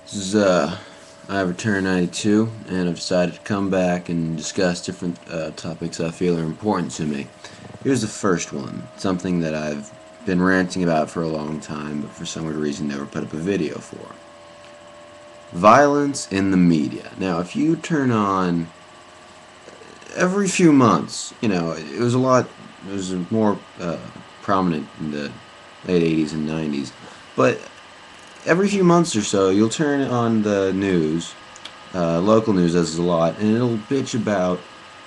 This is I Return 92, and I've decided to come back and discuss different topics I feel are important to me. Here's the first one, something that I've been ranting about for a long time, but for some weird reason never put up a video for. Violence in the media. Now, if you turn on every few months, it was it was more prominent in the late 80s and 90s, but every few months or so, you'll turn on the news, local news does a lot, and it'll bitch about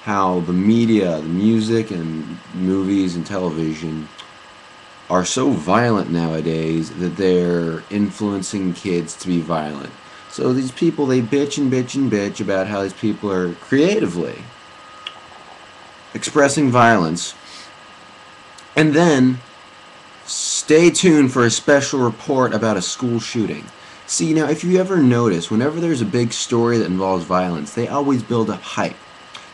how the media, the music and movies and television are so violent nowadays that they're influencing kids to be violent. So these people, they bitch and bitch and bitch about how these people are creatively expressing violence, and then stay tuned for a special report about a school shooting. See, now, if you ever notice, whenever there's a big story that involves violence, they always build up hype.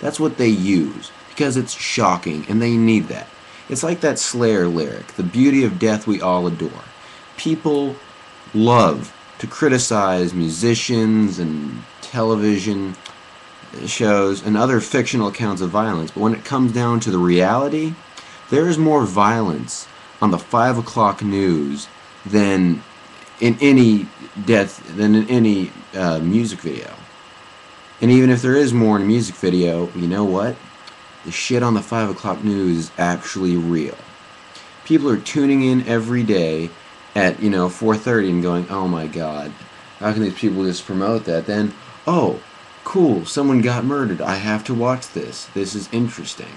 That's what they use, because it's shocking, and they need that. It's like that Slayer lyric, the beauty of death we all adore. People love to criticize musicians and television shows and other fictional accounts of violence, but when it comes down to the reality, there is more violence on the 5 o'clock news than in any music video. And even if there is more in a music video, you know what? The shit on the 5 o'clock news is actually real. People are tuning in every day at 4:30 and going, oh my god, how can these people just promote that? Then, oh, cool, someone got murdered, I have to watch this. This is interesting.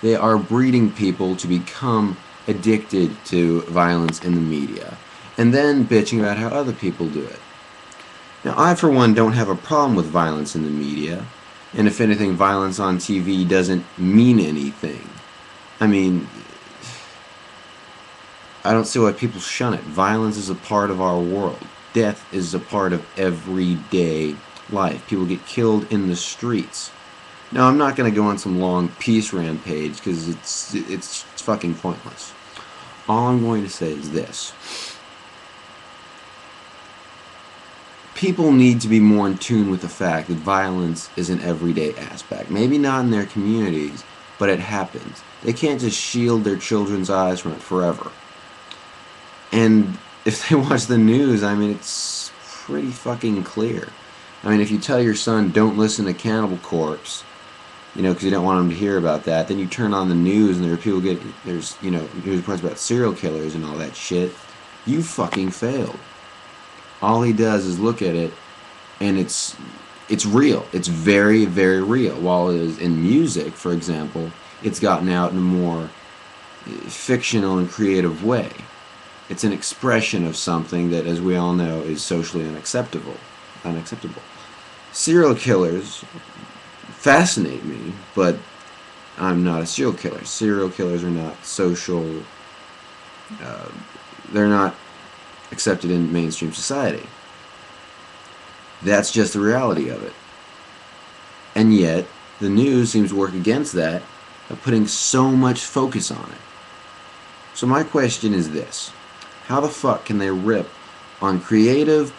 They are breeding people to become addicted to violence in the media, and then bitching about how other people do it. Now, I, for one, don't have a problem with violence in the media, and if anything, violence on TV doesn't mean anything. I mean, I don't see why people shun it. Violence is a part of our world. Death is a part of everyday life. People get killed in the streets. Now, I'm not going to go on some long peace rampage because it's fucking pointless. All I'm going to say is this. People need to be more in tune with the fact that violence is an everyday aspect. Maybe not in their communities, but it happens. They can't just shield their children's eyes from it forever. And if they watch the news, I mean, it's pretty fucking clear. I mean, if you tell your son, don't listen to Cannibal Corpse, because you don't want them to hear about that, then you turn on the news and there's reports about serial killers and all that shit, you fucking failed. All he does is look at it, and it's real. It's very, very real. While it is in music, for example, it's gotten out in a more fictional and creative way. It's an expression of something that, as we all know, is socially unacceptable. Serial killers fascinate me, but I'm not a serial killer. Serial killers are not social. They're not accepted in mainstream society. That's just the reality of it. And yet, the news seems to work against that by putting so much focus on it. So my question is this. How the fuck can they rip on creative,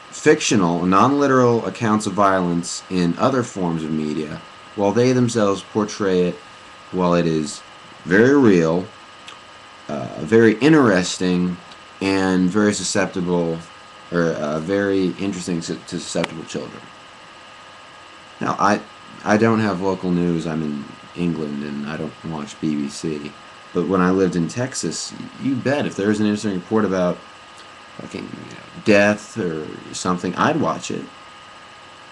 fictional, non-literal accounts of violence in other forms of media, while they themselves portray it while it is very real, very interesting, and very susceptible, or very interesting to susceptible children? Now, I don't have local news. I'm in England, and I don't watch BBC. But when I lived in Texas, you bet if there was an interesting report about fucking death or something, I'd watch it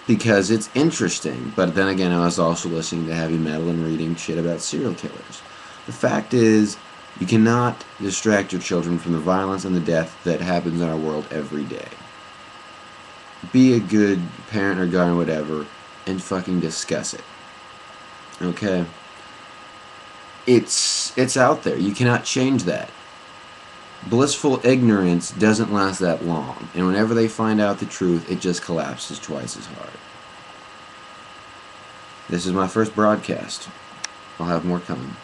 because it's interesting. But then again, I was also listening to heavy metal and reading shit about serial killers. The fact is, you cannot distract your children from the violence and the death that happens in our world every day. Be a good parent or guardian, whatever, and fucking discuss it. Okay? It's out there. You cannot change that. Blissful ignorance doesn't last that long, and whenever they find out the truth, it just collapses twice as hard. This is my first broadcast. I'll have more coming.